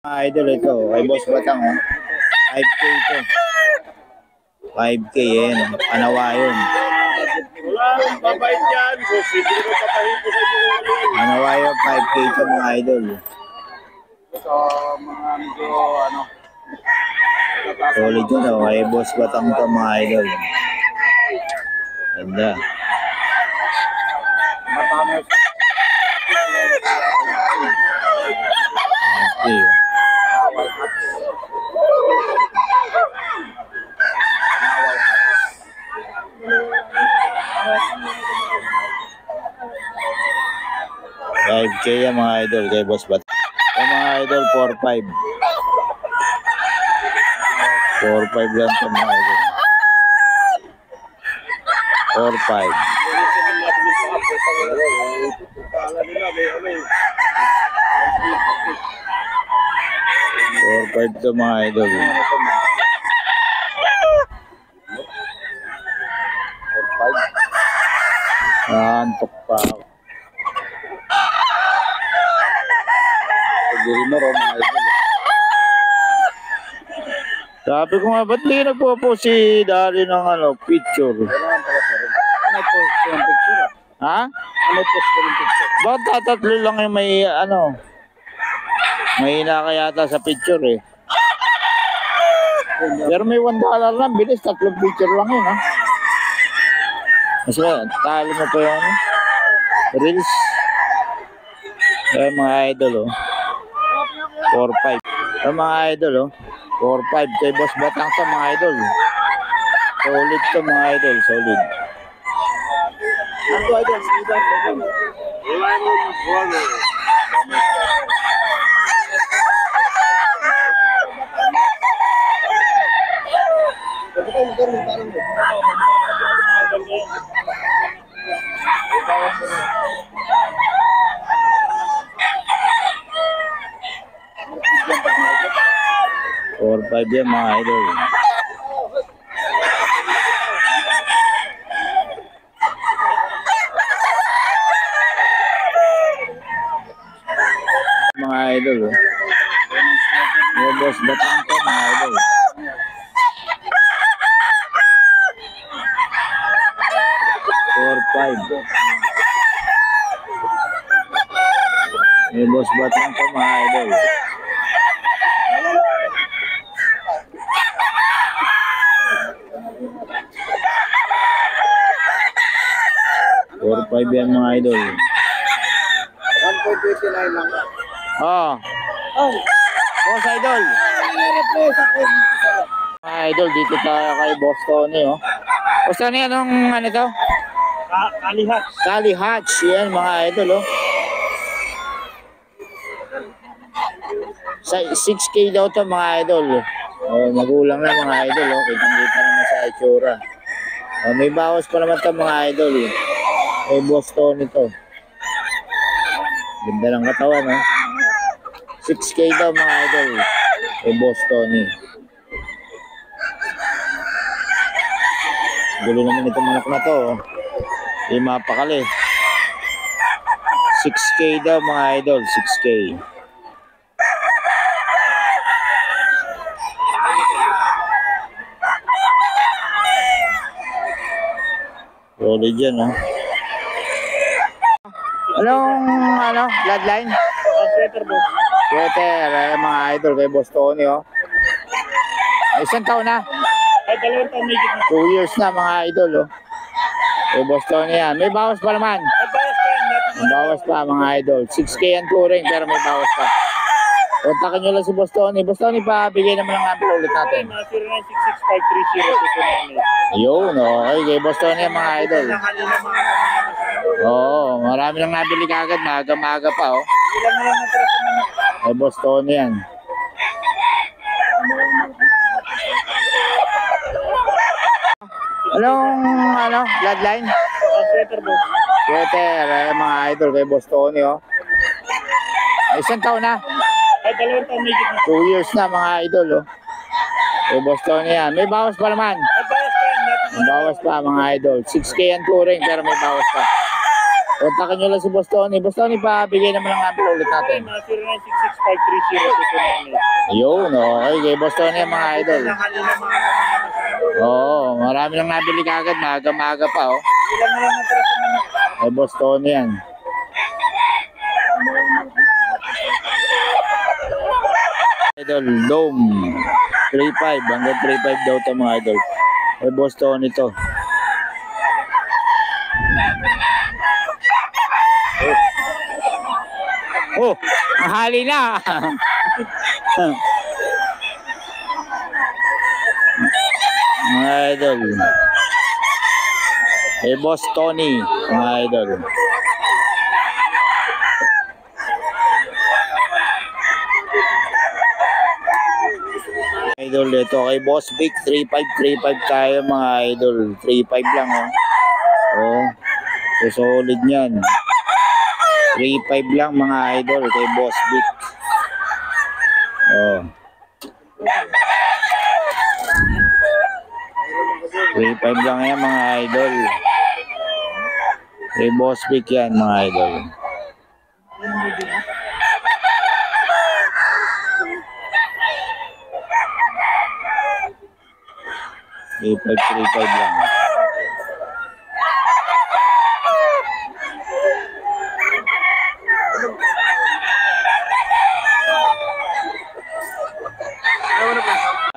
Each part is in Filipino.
Idol ito, kay Boss Batang, 5K ito. 5K yan, Anawa yun. Wala, babait yan. So, sige ko papahin ko sa inyo. Anawa yun, 5K ito mga idol. So, mga medyo, Solid yun, kay Boss Batang ito mga idol. Ganda. matamis. Okay. Five K yan mga idol kay Boss Bat. Yung mga idol 4-5. 4-5 lang ito mga idol. 4-5. 4-5 ito mga idol. Naantok pa ako. Gilmore, mga idol. Sabi ko nga, ba't di nagpo si Dari ng picture? Ano post ko ng picture? Ha? Ano post ko ng picture? Ba't tatatlo lang yung may may nakayata sa picture eh. Pero may $1 lang, bilis, 3 picture lang yun ha. Mas talo mo pa yung reels. Mga idol 4-5. Mga idol 4-5 kay Boss Batang sa mga idol. Solid to mga idol, solid. Ano idol? Lemon Brother. Four, 5 yan mga idol. Mga idol Boss Batang to mga idol. 4-5. Boss Batang to mga idol. Four, 5 yan mga idol. 1.29 lang. Boss idol. Mga idol, dito tayo kay Boss Tony Boss Tony, anong to? Kalihat. Kali Hatch, yan mga idol Sa 6K daw to mga idol. Magulang na mga idol Kitang-kita naman sa itsura. May bawas pa naman to mga idol Kay Boss Tony to. Ganda ng katawan 6K daw mga idol kay Boss Tony. Gulo naman itong manok na to Di mapakali. 6K daw mga idol, 6K. Solid yan Anong bloodline? Sweater boss. Sweater, mga idol kay Boss Tony Isang taon na. Ay, 2 taon may gitna. 2 years na mga idol kay Boss Tony yan. May bawas pa naman. Ay, bawas pa yan. May bawas pa mga idol. 6K yan touring pero may bawas pa. Kontakin nyo lang si Boss Tony. Boss Tony pa, bigay naman ng number ulit natin. 0966-530-229. Ayun, okay. Kay Boss Tony yan mga idol. Oo, marami nang nabili kagad. Maaga-maaga pa Ilan na lang natira sa manok. Kay Boss Tony yan. Anong bloodline? Sweater boss. Sweater, mga idol kay Boss Tony Isang taon na. Ay, 2 taon may gitna. 2 years na mga idol kay Boss Tony yan. May bawas pa naman. Ay, bawas pa yan. May bawas pa mga idol. 6K yan touring pero may bawas pa. Kontakin nyo lang si Boss Tony. Boss Tony, pabigay naman ang number ulit natin. 0966-530-29. Yun, okay. Kay Boss Tony ang mga idol. Sa kanila mga kasama. Oo, marami lang nabili kagad. Maaga-maaga pa, oh. Ilan na lang natira sa mga. Kay Boss Tony yan. Idol, Dome. 3.5. Hanggang 3.5 daw ito mga idol. Kay Boss Tony to. Oh, mahali na. Mga idol. Kay Boss Tony, mga idol. Idol, ito kay Boss Vic, 3.5 tayo mga idol. 3.5 lang, oh. Oh, so solid yan. 3.5 lang mga idol kay Boss Vic. Oh. 3.5 lang yan mga idol. Kay Boss Vic yan mga idol. $3.5 lang.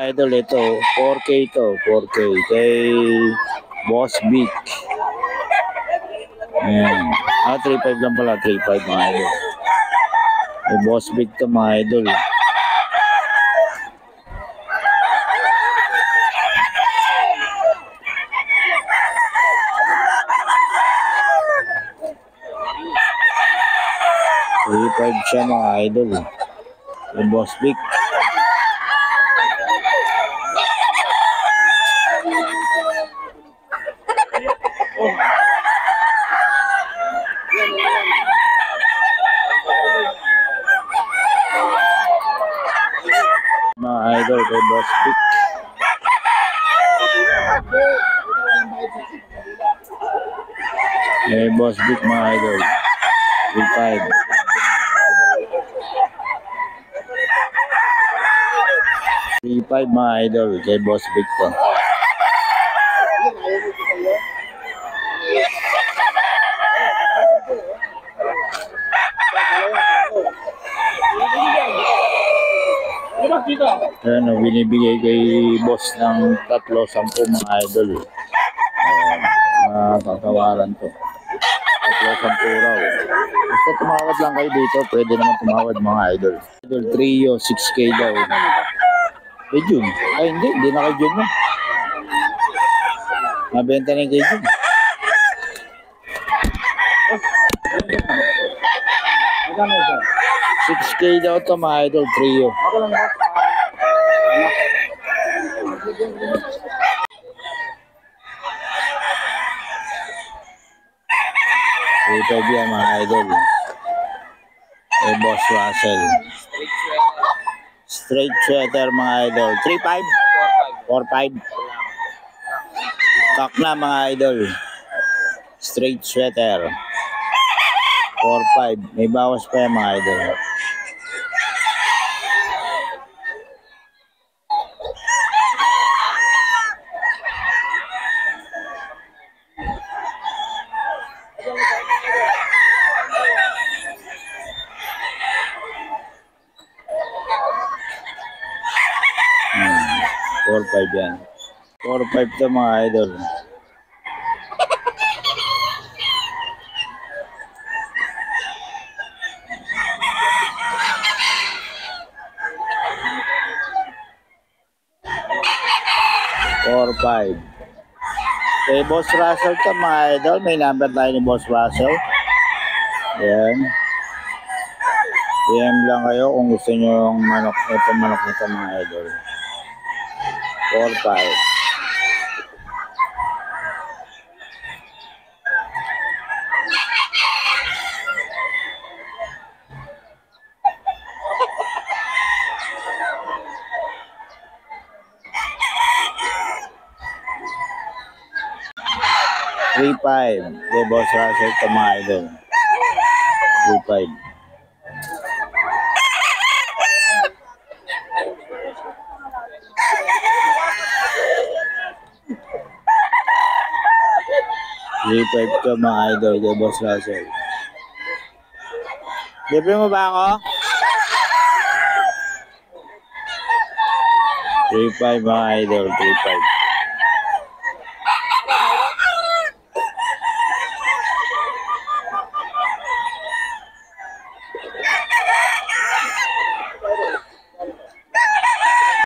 Idol, ito 4K to, 4K kay Boss Vic. Ayan. 3.5 lang pala, 3.5 mga idol. Kay Boss Vic to mga idol. $3.5 siya mga idol. Kay Boss Vic. Mga idol kay Boss Vic. Kay Boss Vic mga idol. 3.5. Mga idol kay Boss Vic po. Ayan, binibigay kay boss ng 3-10 mga idol. Kakawaran to. 3-10 raw. Basta tumawad lang kayo dito, pwede naman tumawad mga idol. Idol trio, 6K daw. Kay Jun. Ay hindi na kay Jun na. Mabenta na yung kay Jun. Magkano ito? 6K daw to mga idol, trio. Ako lang ba? Ito yan mga idol. Kay Boss Russell. Straight sweater mga idol. 3.5? 4.5? Talk na mga idol. Straight sweater. 4.5. May bawas pa yan mga idol. Hmm. 4.5 yan. 4.5 to mga idol. Kay Boss Russell to mga idol. May number tayo ni Boss Russell. Ayan. PM lang kayo kung gusto nyo yung manok nito mga idol. 4.5. 3.5. Kay Boss Russell ito mga idol. 3.5. Three to mga idol kay Boss Russell. Libre mo ba ako? 3.5 mga idol, 3.5.